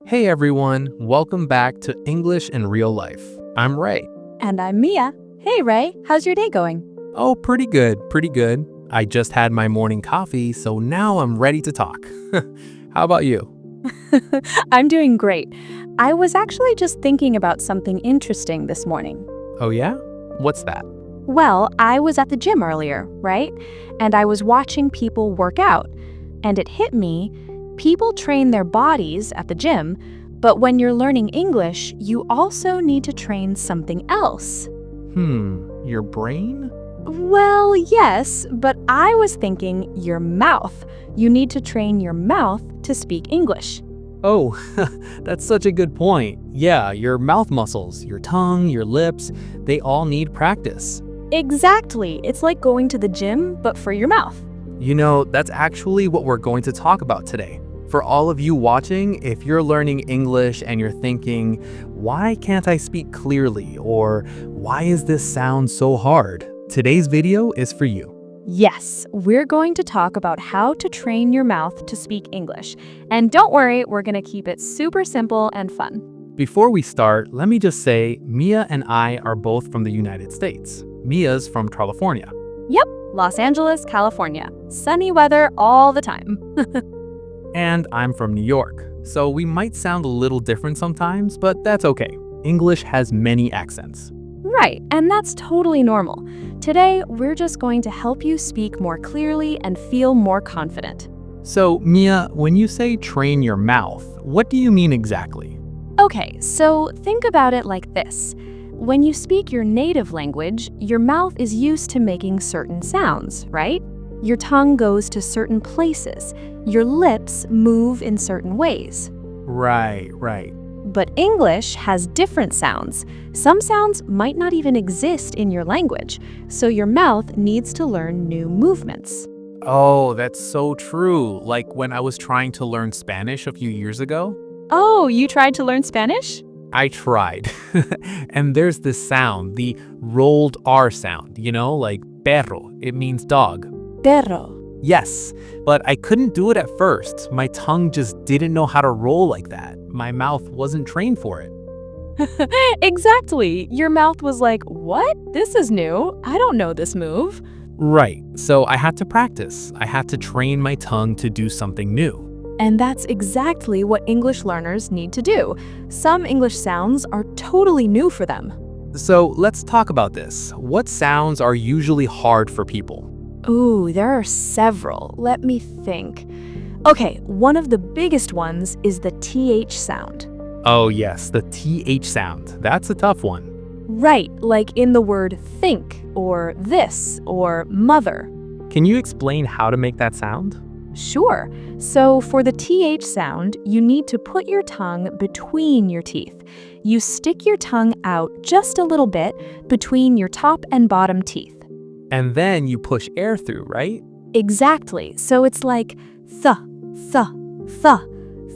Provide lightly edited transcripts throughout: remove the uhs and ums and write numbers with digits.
Hey everyone, welcome back to English in Real Life. I'm Ray. And I'm Mia. Hey, Ray, how's your day going? Oh, pretty good, pretty good. I just had my morning coffee, so now I'm ready to talk. How about you? I'm doing great. I was actually just thinking about something interesting this morning. Oh yeah? What's that? Well, I was at the gym earlier, right? And I was watching people work out. And it hit me, people train their bodies at the gym, but when you're learning English, you also need to train something else. Your brain? Well, yes, but I was thinking your mouth. You need to train your mouth to speak English. Oh, that's such a good point. Yeah, your mouth muscles, your tongue, your lips, they all need practice. Exactly. It's like going to the gym, but for your mouth. You know, that's actually what we're going to talk about today. For all of you watching, if you're learning English and you're thinking, why can't I speak clearly? Or why is this sound so hard? Today's video is for you. Yes, we're going to talk about how to train your mouth to speak English. And don't worry, we're going to keep it super simple and fun. Before we start, let me just say, Mia and I are both from the United States. Mia's from California. Yep, Los Angeles, California. Sunny weather all the time. And I'm from New York. So we might sound a little different sometimes, but that's okay. English has many accents. Right, and that's totally normal. Today, we're just going to help you speak more clearly and feel more confident. So, Mia, when you say train your mouth, what do you mean exactly? Okay, so think about it like this. When you speak your native language, your mouth is used to making certain sounds, right? Your tongue goes to certain places. Your lips move in certain ways. Right. But English has different sounds. Some sounds might not even exist in your language, so your mouth needs to learn new movements. Oh, that's so true. Like when I was trying to learn Spanish a few years ago. Oh, you tried to learn Spanish? I tried. And there's this sound, the rolled R sound, like perro. It means dog. Perro. Yes, but I couldn't do it at first. My tongue just didn't know how to roll like that. My mouth wasn't trained for it. Exactly. Your mouth was like, what? This is new. I don't know this move. Right, so I had to practice. I had to train my tongue to do something new. And that's exactly what English learners need to do. Some English sounds are totally new for them. So let's talk about this. What sounds are usually hard for people? Ooh, there are several. Let me think. Okay, one of the biggest ones is the TH sound. Oh yes, the TH sound. That's a tough one. Right, like in the word think, or this, or mother. Can you explain how to make that sound? Sure. So for the TH sound, you need to put your tongue between your teeth. You stick your tongue out just a little bit between your top and bottom teeth. And then you push air through, right? Exactly. So it's like th, th, th.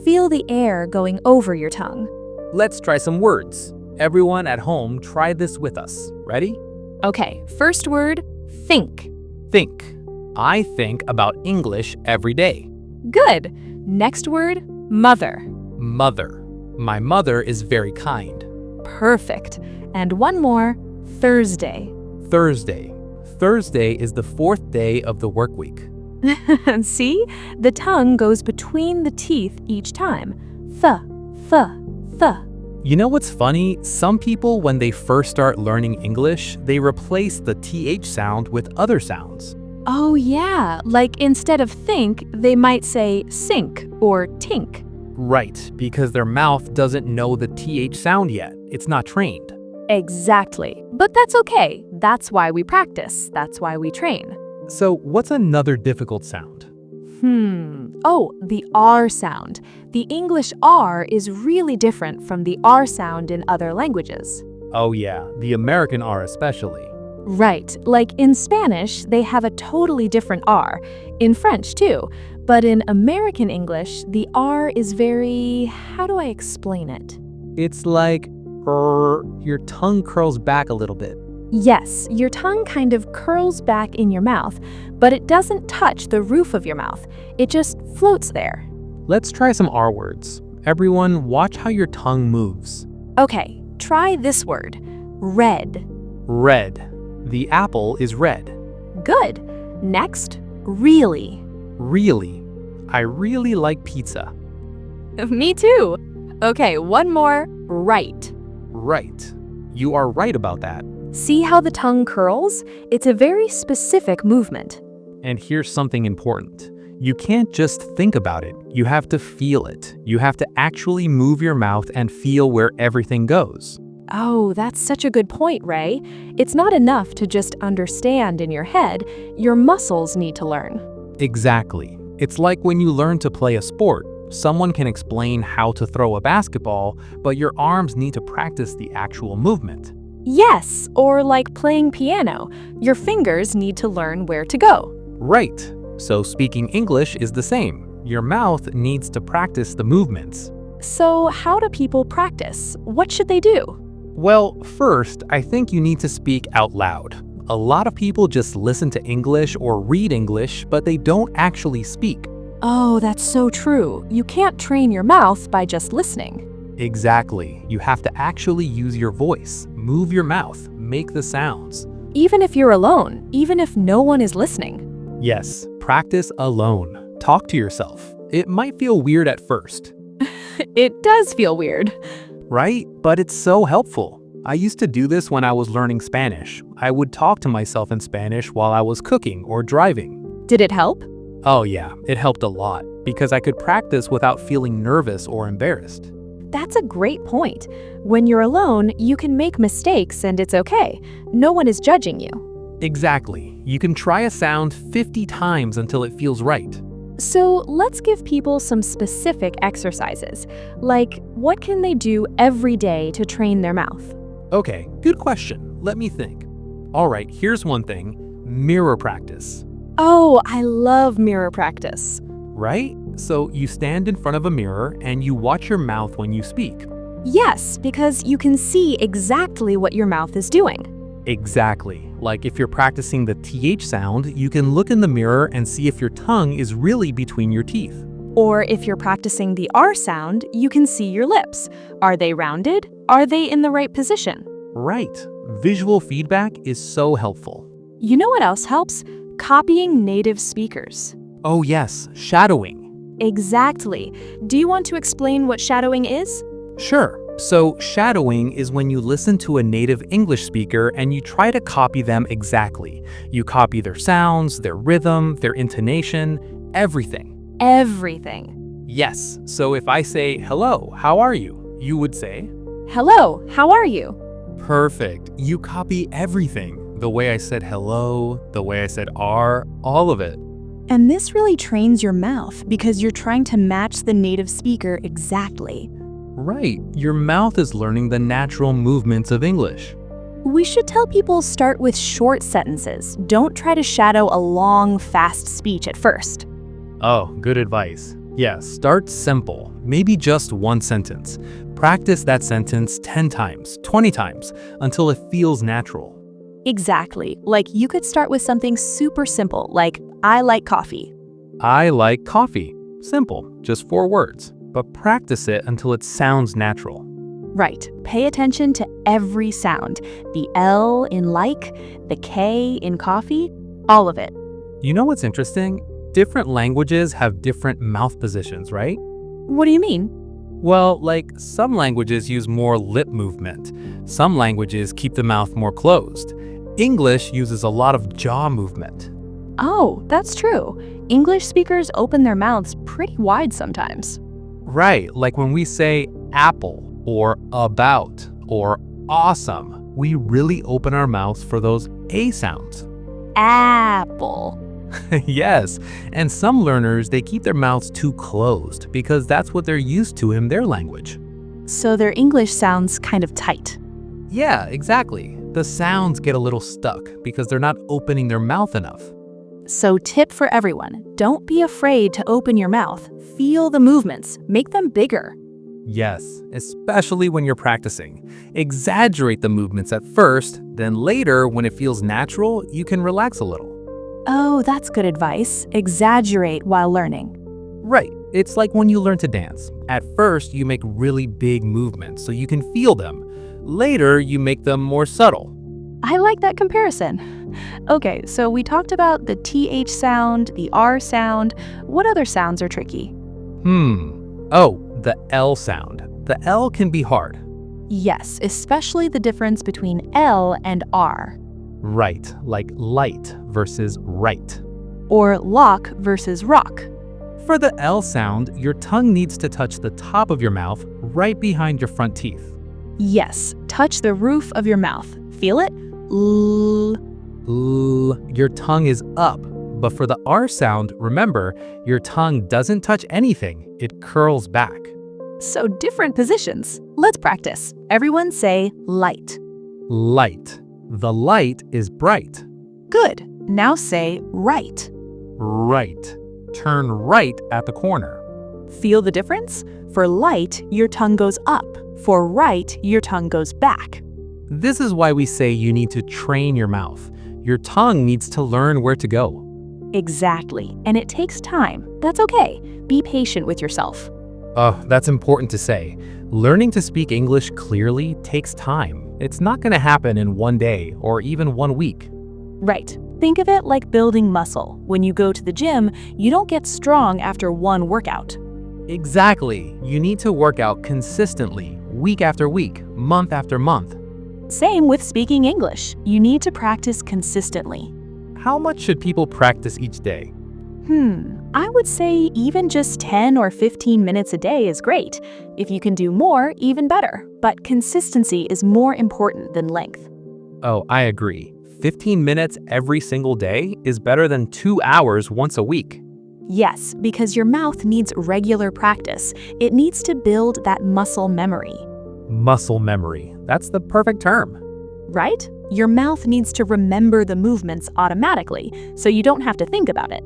Feel the air going over your tongue. Let's try some words. Everyone at home, try this with us. Ready? Okay, first word, think. Think. I think about English every day. Good. Next word, mother. Mother. My mother is very kind. Perfect. And one more, Thursday. Thursday. Thursday is the fourth day of the work week. See? The tongue goes between the teeth each time. Th, th, th. You know what's funny? Some people, when they first start learning English, they replace the TH sound with other sounds. Oh yeah, like instead of think, they might say sink or tink. Right, because their mouth doesn't know the TH sound yet. It's not trained. Exactly. But that's okay. That's why we practice. That's why we train. So what's another difficult sound? Oh, the R sound. The English R is really different from the R sound in other languages. Oh yeah, the American R especially. Right, like in Spanish, they have a totally different R. In French too. But in American English, the R is very, how do I explain it? It's like, your tongue curls back a little bit. Yes, your tongue kind of curls back in your mouth, but it doesn't touch the roof of your mouth. It just floats there. Let's try some R words. Everyone, watch how your tongue moves. Okay, try this word. Red. Red. The apple is red. Good. Next, really. Really. I really like pizza. Me too. Okay, one more. Right. Right. You are right about that. See how the tongue curls? It's a very specific movement. And here's something important. You can't just think about it. You have to feel it. You have to actually move your mouth and feel where everything goes. Oh, that's such a good point, Ray. It's not enough to just understand in your head. Your muscles need to learn. Exactly. It's like when you learn to play a sport. Someone can explain how to throw a basketball, but your arms need to practice the actual movement. Yes, or like playing piano. Your fingers need to learn where to go. Right. So speaking English is the same. Your mouth needs to practice the movements. So, how do people practice? What should they do? Well, first, I think you need to speak out loud. A lot of people just listen to English or read English, but they don't actually speak. Oh, that's so true. You can't train your mouth by just listening. Exactly. You have to actually use your voice, move your mouth, make the sounds. Even if you're alone, even if no one is listening. Yes, practice alone. Talk to yourself. It might feel weird at first. It does feel weird. Right? But it's so helpful. I used to do this when I was learning Spanish. I would talk to myself in Spanish while I was cooking or driving. Did it help? Oh yeah, it helped a lot because I could practice without feeling nervous or embarrassed. That's a great point. When you're alone, you can make mistakes and it's okay. No one is judging you. Exactly. You can try a sound 50 times until it feels right. So let's give people some specific exercises. Like, what can they do every day to train their mouth? Okay, good question. Let me think. All right, here's one thing. Mirror practice. Oh, I love mirror practice. Right? So you stand in front of a mirror and you watch your mouth when you speak. Yes, because you can see exactly what your mouth is doing. Exactly. Like if you're practicing the TH sound, you can look in the mirror and see if your tongue is really between your teeth. Or if you're practicing the R sound, you can see your lips. Are they rounded? Are they in the right position? Right. Visual feedback is so helpful. You know what else helps? Copying native speakers. Oh yes, shadowing. Exactly. Do you want to explain what shadowing is? Sure. So shadowing is when you listen to a native English speaker and you try to copy them exactly. You copy their sounds, their rhythm, their intonation, everything. Everything. Yes. So if I say, "Hello, how are you?" you would say, Hello, how are you? "Perfect." You copy everything. The way I said hello, the way I said are, all of it. And this really trains your mouth because you're trying to match the native speaker exactly. Right. Your mouth is learning the natural movements of English. We should tell people start with short sentences. Don't try to shadow a long, fast speech at first. Oh, good advice. Yes, start simple, maybe just one sentence. Practice that sentence 10 times, 20 times, until it feels natural. Exactly. Like you could start with something super simple, like, I like coffee. I like coffee. Simple, just 4 words. But practice it until it sounds natural. Right. Pay attention to every sound. The L in like, the K in coffee, all of it. You know what's interesting? Different languages have different mouth positions, right? What do you mean? Well, like some languages use more lip movement. Some languages keep the mouth more closed. English uses a lot of jaw movement. Oh, that's true. English speakers open their mouths pretty wide sometimes. Right, like when we say apple or about or awesome, we really open our mouths for those A sounds. Apple. Yes, and some learners, they keep their mouths too closed because that's what they're used to in their language. So their English sounds kind of tight. Yeah, exactly. The sounds get a little stuck because they're not opening their mouth enough. So tip for everyone, don't be afraid to open your mouth. Feel the movements, make them bigger. Yes, especially when you're practicing. Exaggerate the movements at first, then later, when it feels natural, you can relax a little. Oh, that's good advice. Exaggerate while learning. Right, It's like when you learn to dance. At first, you make really big movements so you can feel them. Later, you make them more subtle. I like that comparison. Okay, so we talked about the TH sound, the R sound. What other sounds are tricky? Oh, the L sound. The L can be hard. Yes, especially the difference between L and R. Right, like light versus right. Or lock versus rock. For the L sound, your tongue needs to touch the top of your mouth right behind your front teeth. Yes, touch the roof of your mouth. Feel it? L. Your tongue is up. But for the R sound, remember, your tongue doesn't touch anything. It curls back. So different positions. Let's practice. Everyone say light. Light. The light is bright. Good. Now say right. Right. Turn right at the corner. Feel the difference? For light, your tongue goes up. For right, your tongue goes back. This is why we say you need to train your mouth. Your tongue needs to learn where to go. Exactly. And it takes time. That's okay. Be patient with yourself. Oh, that's important to say. Learning to speak English clearly takes time. It's not going to happen in one day or even 1 week. Right. Think of it like building muscle. When you go to the gym, you don't get strong after one workout. Exactly. You need to work out consistently, week after week, month after month. Same with speaking English. You need to practice consistently. How much should people practice each day? I would say even just 10 or 15 minutes a day is great. If you can do more, even better. But consistency is more important than length. Oh, I agree. 15 minutes every single day is better than 2 hours once a week. Yes, because your mouth needs regular practice. It needs to build that muscle memory. Muscle memory. That's the perfect term. Right? Your mouth needs to remember the movements automatically, so you don't have to think about it.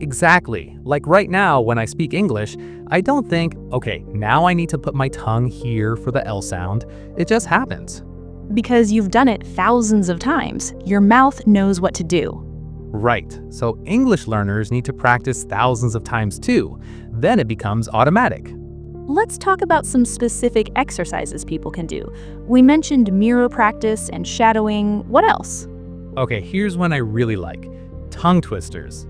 Exactly. Like right now, when I speak English, I don't think, okay, now I need to put my tongue here for the L sound. It just happens. Because you've done it thousands of times, your mouth knows what to do. Right. So English learners need to practice thousands of times too. Then it becomes automatic. Let's talk about some specific exercises people can do. We mentioned mirror practice and shadowing. What else? Okay, here's one I really like. Tongue twisters.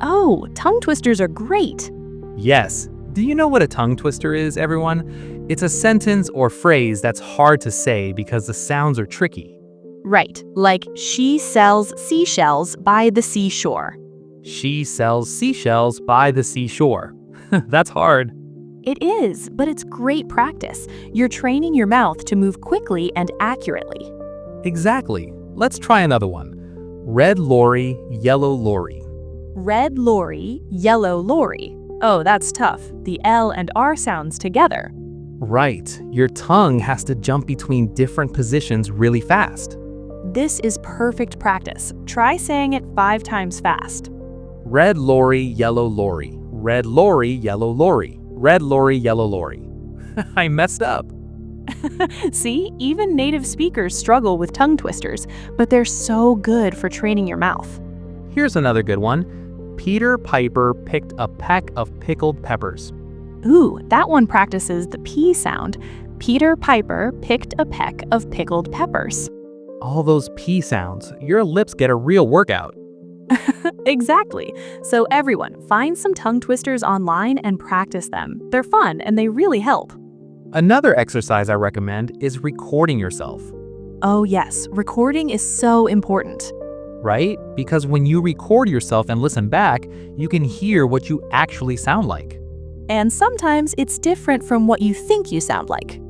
Oh, tongue twisters are great. Yes. Do you know what a tongue twister is, everyone? It's a sentence or phrase that's hard to say because the sounds are tricky. Right, like she sells seashells by the seashore. She sells seashells by the seashore. That's hard. It is, but it's great practice. You're training your mouth to move quickly and accurately. Exactly. Let's try another one. Red lorry, yellow lorry. Red lorry, yellow lorry. Oh, that's tough. The L and R sounds together. Right. Your tongue has to jump between different positions really fast. This is perfect practice. Try saying it 5 times fast. Red lorry, yellow lorry. Red lorry, yellow lorry. Red lorry, yellow lorry. I messed up. See, even native speakers struggle with tongue twisters, but they're so good for training your mouth. Here's another good one. Peter Piper picked a peck of pickled peppers. Ooh, that one practices the P sound. Peter Piper picked a peck of pickled peppers. All those P sounds. Your lips get a real workout. Exactly. So everyone, find some tongue twisters online and practice them. They're fun and they really help. Another exercise I recommend is recording yourself. Oh yes, recording is so important. Right? Because when you record yourself and listen back, you can hear what you actually sound like. And sometimes it's different from what you think you sound like.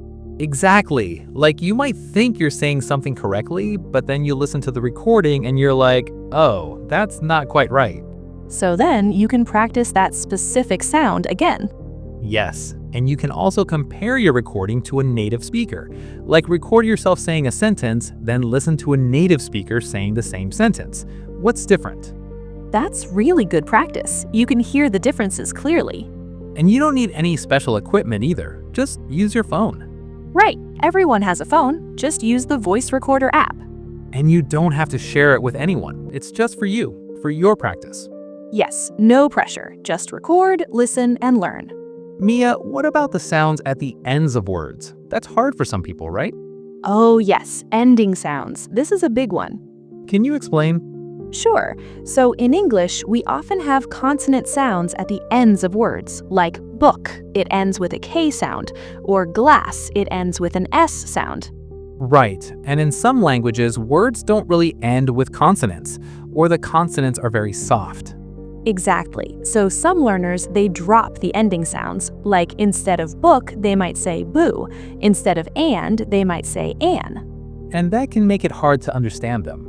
Exactly. Like you might think you're saying something correctly, but then you listen to the recording and you're like, oh, that's not quite right. So then you can practice that specific sound again. Yes, and you can also compare your recording to a native speaker. Like record yourself saying a sentence, then listen to a native speaker saying the same sentence. What's different? That's really good practice. You can hear the differences clearly. And you don't need any special equipment either. Just use your phone. Right, everyone has a phone. Just use the voice recorder app. And you don't have to share it with anyone. It's just for you, for your practice. Yes, no pressure. Just record, listen, and learn. Mia, what about the sounds at the ends of words? That's hard for some people, right? Oh, yes, ending sounds. This is a big one. Can you explain? Sure. So in English, we often have consonant sounds at the ends of words, like book, it ends with a K sound, or glass, it ends with an S sound. Right, and in some languages, words don't really end with consonants, or the consonants are very soft. Exactly. So some learners, they drop the ending sounds, like instead of book, they might say boo. Instead of and, they might say an. And that can make it hard to understand them.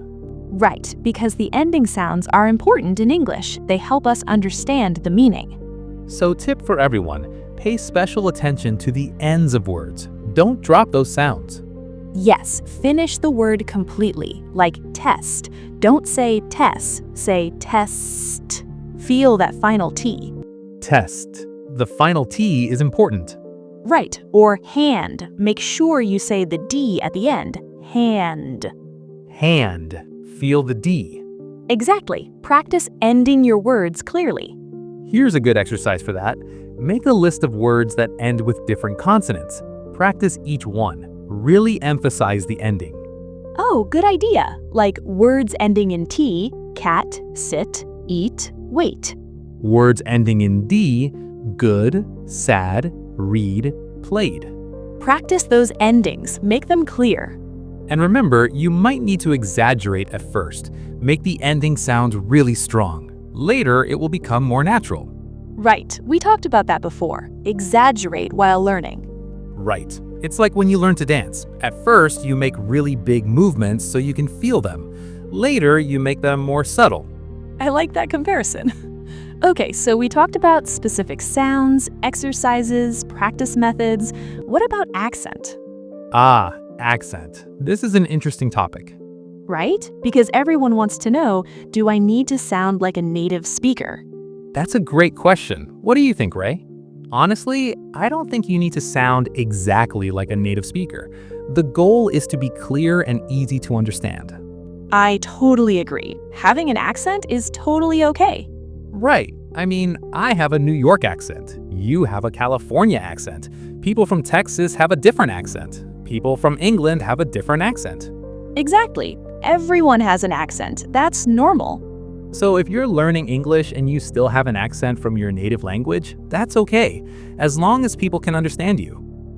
Right, because the ending sounds are important in English. They help us understand the meaning. So tip for everyone, pay special attention to the ends of words. Don't drop those sounds. Yes, finish the word completely, like test. Don't say test, say test. Feel that final T. Test. The final T is important. Right, or hand. Make sure you say the D at the end. Hand. Hand. Feel the D. Exactly. Practice ending your words clearly. Here's a good exercise for that. Make a list of words that end with different consonants. Practice each one. Really emphasize the ending. Oh, good idea. Like words ending in T, cat, sit, eat, wait. Words ending in D, good, sad, read, played. Practice those endings. Make them clear. And remember, you might need to exaggerate at first. Make the ending sound really strong. Later, it will become more natural. Right, we talked about that before. Exaggerate while learning. Right. It's like when you learn to dance. At first, you make really big movements so you can feel them. Later, you make them more subtle. I like that comparison. Okay, so we talked about specific sounds, exercises, practice methods. What about accent? Ah, accent. This is an interesting topic. Right? Because everyone wants to know, do I need to sound like a native speaker? That's a great question. What do you think, Ray? Honestly, I don't think you need to sound exactly like a native speaker. The goal is to be clear and easy to understand. I totally agree. Having an accent is totally okay. Right. I mean, I have a New York accent. You have a California accent. People from Texas have a different accent. People from England have a different accent. Exactly. Everyone has an accent. That's normal. So if you're learning English and you still have an accent from your native language, that's okay, as long as people can understand you.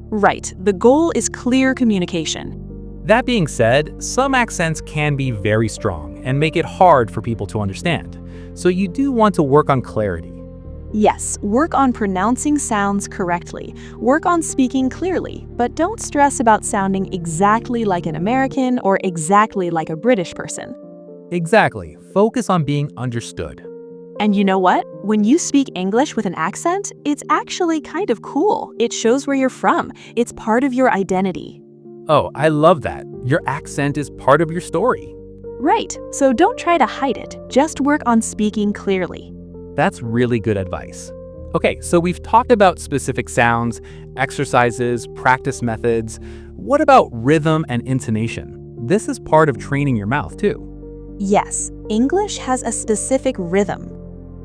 Right. The goal is clear communication. That being said, some accents can be very strong and make it hard for people to understand. So you do want to work on clarity. Yes, work on pronouncing sounds correctly. Work on speaking clearly, but don't stress about sounding exactly like an American or exactly like a British person. Exactly. Focus on being understood. And you know what? When you speak English with an accent, it's actually kind of cool. It shows where you're from. It's part of your identity. Oh, I love that. Your accent is part of your story. Right, so don't try to hide it. Just work on speaking clearly. That's really good advice. Okay, so we've talked about specific sounds, exercises, practice methods. What about rhythm and intonation? This is part of training your mouth too. Yes, English has a specific rhythm.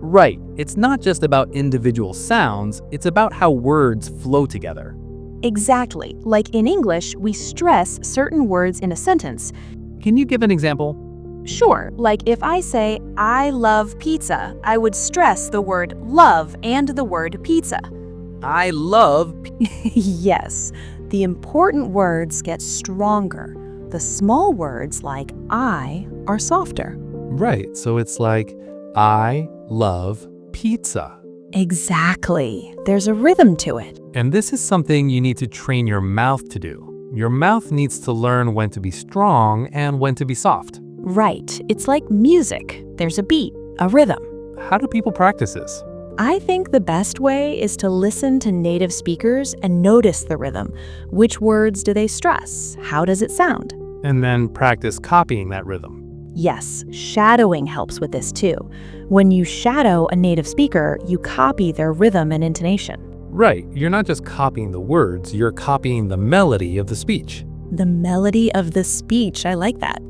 Right, it's not just about individual sounds, it's about how words flow together. Exactly. Like in English, we stress certain words in a sentence. Can you give an example? Sure, like if I say, I love pizza, I would stress the word love and the word pizza. I love Yes, the important words get stronger. The small words like I are softer. Right, so it's like, I love pizza. Exactly. There's a rhythm to it. And this is something you need to train your mouth to do. Your mouth needs to learn when to be strong and when to be soft. Right. It's like music. There's a beat, a rhythm. How do people practice this? I think the best way is to listen to native speakers and notice the rhythm. Which words do they stress? How does it sound? And then practice copying that rhythm. Yes, shadowing helps with this too. When you shadow a native speaker, you copy their rhythm and intonation. Right, you're not just copying the words, you're copying the melody of the speech. The melody of the speech, I like that.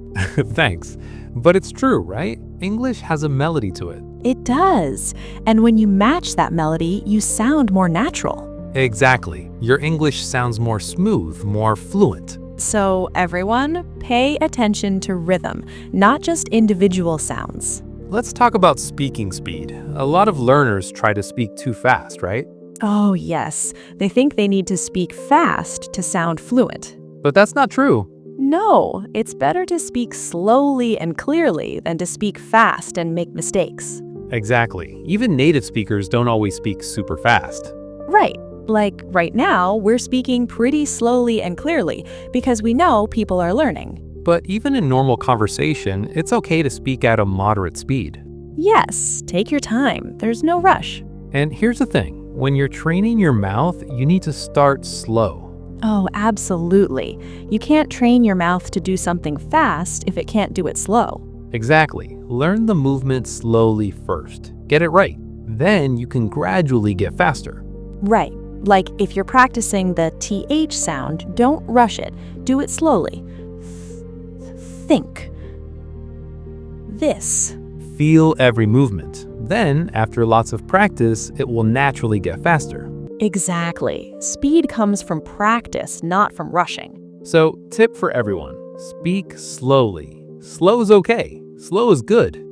Thanks. But it's true, right? English has a melody to it. It does. And when you match that melody, you sound more natural. Exactly. Your English sounds more smooth, more fluent. So, everyone, pay attention to rhythm, not just individual sounds. Let's talk about speaking speed. A lot of learners try to speak too fast, right? Oh, yes. They think they need to speak fast to sound fluent. But that's not true. No, it's better to speak slowly and clearly than to speak fast and make mistakes. Exactly. Even native speakers don't always speak super fast. Right. Like right now, we're speaking pretty slowly and clearly because we know people are learning. But even in normal conversation, it's okay to speak at a moderate speed. Yes, take your time. There's no rush. And here's the thing, when you're training your mouth, you need to start slow. Oh, absolutely. You can't train your mouth to do something fast if it can't do it slow. Exactly. Learn the movement slowly first. Get it right. Then you can gradually get faster. Right. Like if you're practicing the TH sound, don't rush it. Do it slowly. Think. This. Feel every movement. Then, after lots of practice, it will naturally get faster. Exactly. Speed comes from practice, not from rushing. So, tip for everyone, speak slowly. Slow is okay. Slow is good.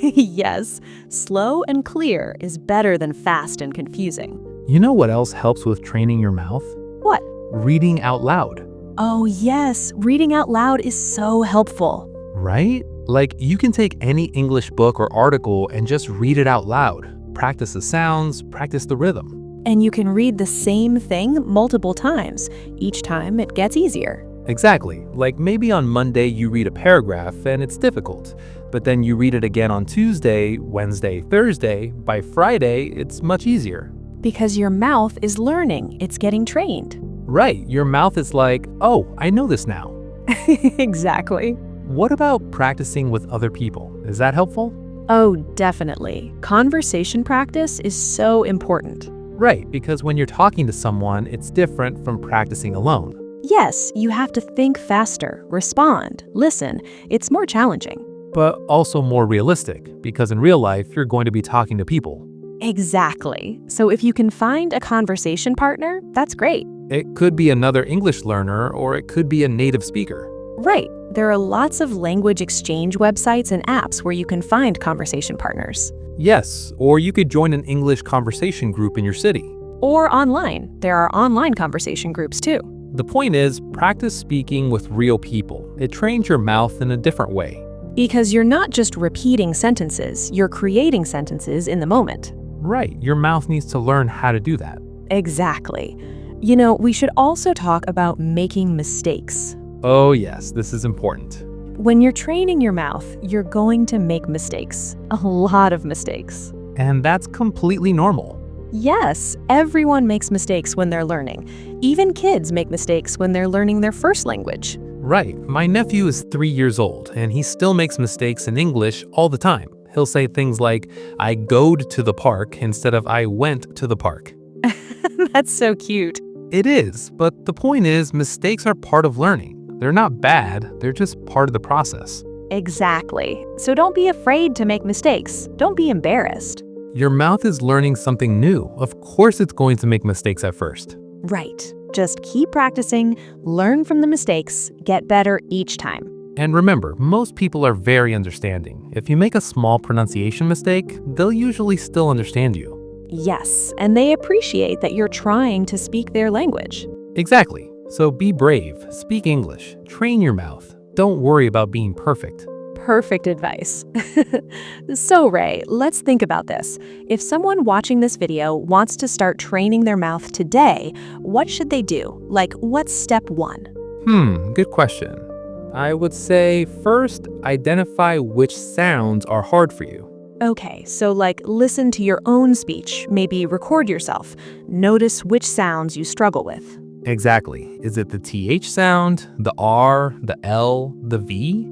Yes, slow and clear is better than fast and confusing. You know what else helps with training your mouth? What? Reading out loud. Oh, yes, reading out loud is so helpful. Right? Like, you can take any English book or article and just read it out loud. Practice the sounds, practice the rhythm. And you can read the same thing multiple times. Each time it gets easier. Exactly. Like maybe on Monday you read a paragraph and it's difficult, but then you read it again on Tuesday, Wednesday, Thursday. By Friday, it's much easier. Because your mouth is learning, it's getting trained. Right. Your mouth is like, oh, I know this now. Exactly. What about practicing with other people? Is that helpful? Oh, definitely. Conversation practice is so important. Right, because when you're talking to someone, it's different from practicing alone. Yes, you have to think faster, respond, listen. It's more challenging. But also more realistic, because in real life, you're going to be talking to people. Exactly. So if you can find a conversation partner, that's great. It could be another English learner, or it could be a native speaker. Right. There are lots of language exchange websites and apps where you can find conversation partners. Yes, or you could join an English conversation group in your city. Or online. There are online conversation groups too. The point is, practice speaking with real people. It trains your mouth in a different way. Because you're not just repeating sentences, you're creating sentences in the moment. Right, your mouth needs to learn how to do that. Exactly. You know, we should also talk about making mistakes. Oh yes, this is important. When you're training your mouth, you're going to make mistakes. A lot of mistakes. And that's completely normal. Yes, everyone makes mistakes when they're learning. Even kids make mistakes when they're learning their first language. Right, my nephew is 3 years old, and he still makes mistakes in English all the time. He'll say things like, I goed to the park instead of I went to the park. That's so cute. It is, but the point is, mistakes are part of learning. They're not bad, they're just part of the process. Exactly. So don't be afraid to make mistakes. Don't be embarrassed. Your mouth is learning something new. Of course it's going to make mistakes at first. Right. Just keep practicing, learn from the mistakes, get better each time. And remember, most people are very understanding. If you make a small pronunciation mistake, they'll usually still understand you. Yes, and they appreciate that you're trying to speak their language. Exactly. So be brave, speak English, train your mouth. Don't worry about being perfect. Perfect advice. So, Ray, let's think about this. If someone watching this video wants to start training their mouth today, what should they do? Like, what's step one? Good question. I would say first, identify which sounds are hard for you. Okay, so like listen to your own speech, maybe record yourself. Notice which sounds you struggle with. Exactly. Is it the TH sound, the R, the L, the V?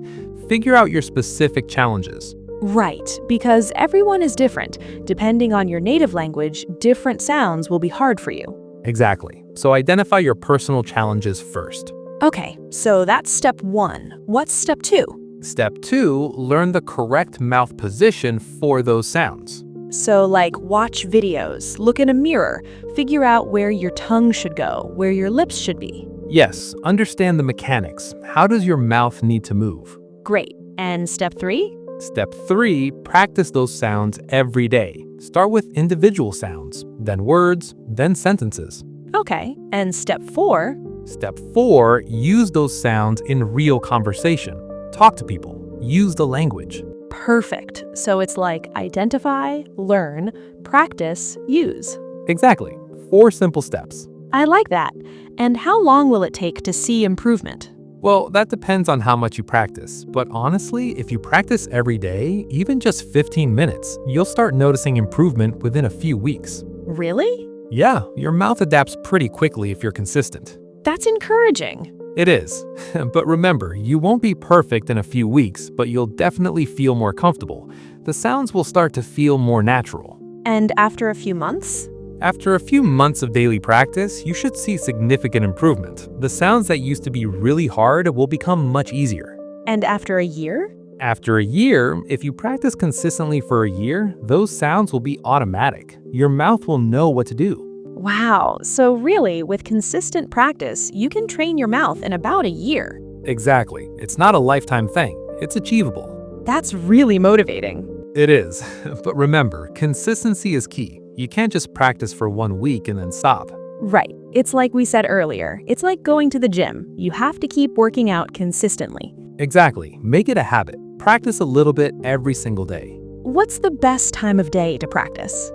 Figure out your specific challenges. Right, because everyone is different. Depending on your native language, different sounds will be hard for you. Exactly. So identify your personal challenges first. Okay, so that's step one. What's step two? Step 2, learn the correct mouth position for those sounds. So, like, watch videos, look in a mirror, figure out where your tongue should go, where your lips should be. Yes, understand the mechanics. How does your mouth need to move? Great. And step 3? Step 3, practice those sounds every day. Start with individual sounds, then words, then sentences. Okay. And step 4? Step 4, use those sounds in real conversation. Talk to people. Use the language. Perfect. So it's like identify, learn, practice, use. Exactly. 4 simple steps. I like that. And how long will it take to see improvement? Well, that depends on how much you practice. But honestly, if you practice every day, even just 15 minutes, you'll start noticing improvement within a few weeks. Really? Yeah, your mouth adapts pretty quickly if you're consistent. That's encouraging. It is. But remember, you won't be perfect in a few weeks, but you'll definitely feel more comfortable. The sounds will start to feel more natural. And after a few months? After a few months of daily practice, you should see significant improvement. The sounds that used to be really hard will become much easier. And after a year? After a year, if you practice consistently for a year, those sounds will be automatic. Your mouth will know what to do. Wow. So really, with consistent practice, you can train your mouth in about a year. Exactly. It's not a lifetime thing. It's achievable. That's really motivating. It is. But remember, consistency is key. You can't just practice for 1 week and then stop. Right. It's like we said earlier. It's like going to the gym. You have to keep working out consistently. Exactly. Make it a habit. Practice a little bit every single day. What's the best time of day to practice?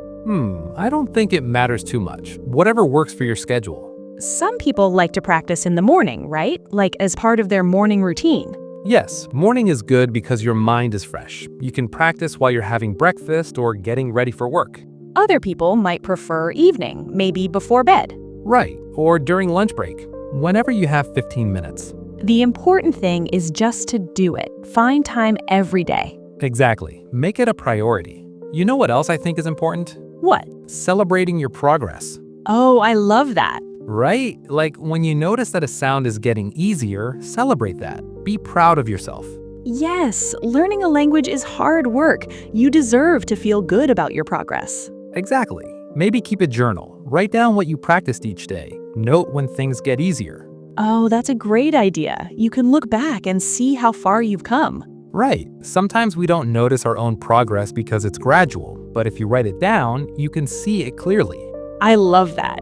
I don't think it matters too much. Whatever works for your schedule. Some people like to practice in the morning, right? Like as part of their morning routine. Yes, morning is good because your mind is fresh. You can practice while you're having breakfast or getting ready for work. Other people might prefer evening, maybe before bed. Right, or during lunch break, whenever you have 15 minutes. The important thing is just to do it. Find time every day. Exactly. Make it a priority. You know what else I think is important? What? Celebrating your progress. Oh, I love that. Right? Like when you notice that a sound is getting easier, celebrate that. Be proud of yourself. Yes, learning a language is hard work. You deserve to feel good about your progress. Exactly. Maybe keep a journal. Write down what you practiced each day. Note when things get easier. Oh, that's a great idea. You can look back and see how far you've come. Right. Sometimes we don't notice our own progress because it's gradual, but if you write it down, you can see it clearly. I love that.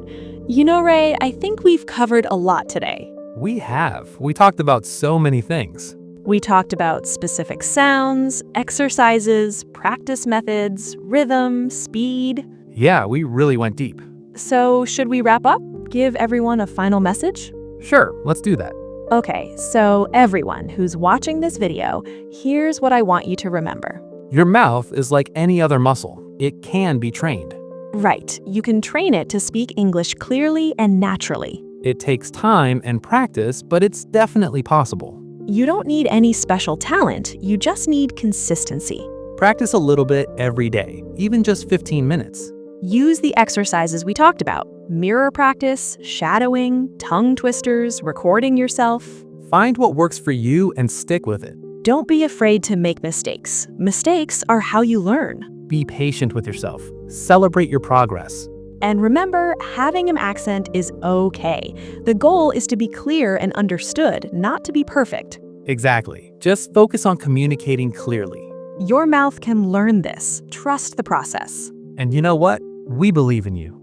You know, Ray, I think we've covered a lot today. We have. We talked about so many things. We talked about specific sounds, exercises, practice methods, rhythm, speed. Yeah, we really went deep. So, should we wrap up? Give everyone a final message? Sure, let's do that. Okay, so everyone who's watching this video, here's what I want you to remember. Your mouth is like any other muscle. It can be trained. Right, you can train it to speak English clearly and naturally. It takes time and practice, but it's definitely possible. You don't need any special talent, you just need consistency. Practice a little bit every day, even just 15 minutes. Use the exercises we talked about: mirror practice, shadowing, tongue twisters, recording yourself. Find what works for you and stick with it. Don't be afraid to make mistakes. Mistakes are how you learn. Be patient with yourself. Celebrate your progress. And remember, having an accent is okay. The goal is to be clear and understood, not to be perfect. Exactly. Just focus on communicating clearly. Your mouth can learn this. Trust the process. And you know what? We believe in you.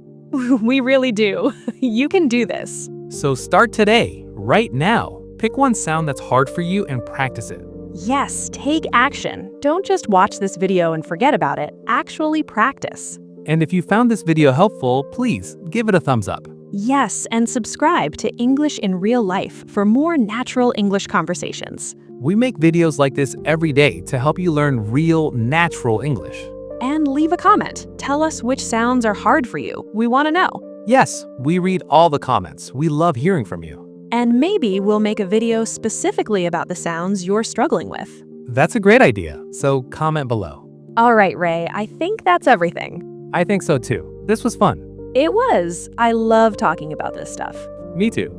We really do. You can do this. So start today, right now. Pick one sound that's hard for you and practice it. Yes, take action. Don't just watch this video and forget about it. Actually practice. And if you found this video helpful, please give it a thumbs up. Yes, and subscribe to English in Real Life for more natural English conversations. We make videos like this every day to help you learn real, natural English. And leave a comment. Tell us which sounds are hard for you. We want to know. Yes, we read all the comments. We love hearing from you. And maybe we'll make a video specifically about the sounds you're struggling with. That's a great idea, so comment below. All right, Ray, I think that's everything. I think so too. This was fun. It was. I love talking about this stuff. Me too.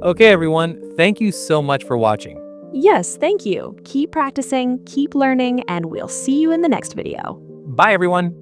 Okay, everyone, thank you so much for watching. Yes, thank you. Keep practicing, keep learning, and we'll see you in the next video. Bye, everyone.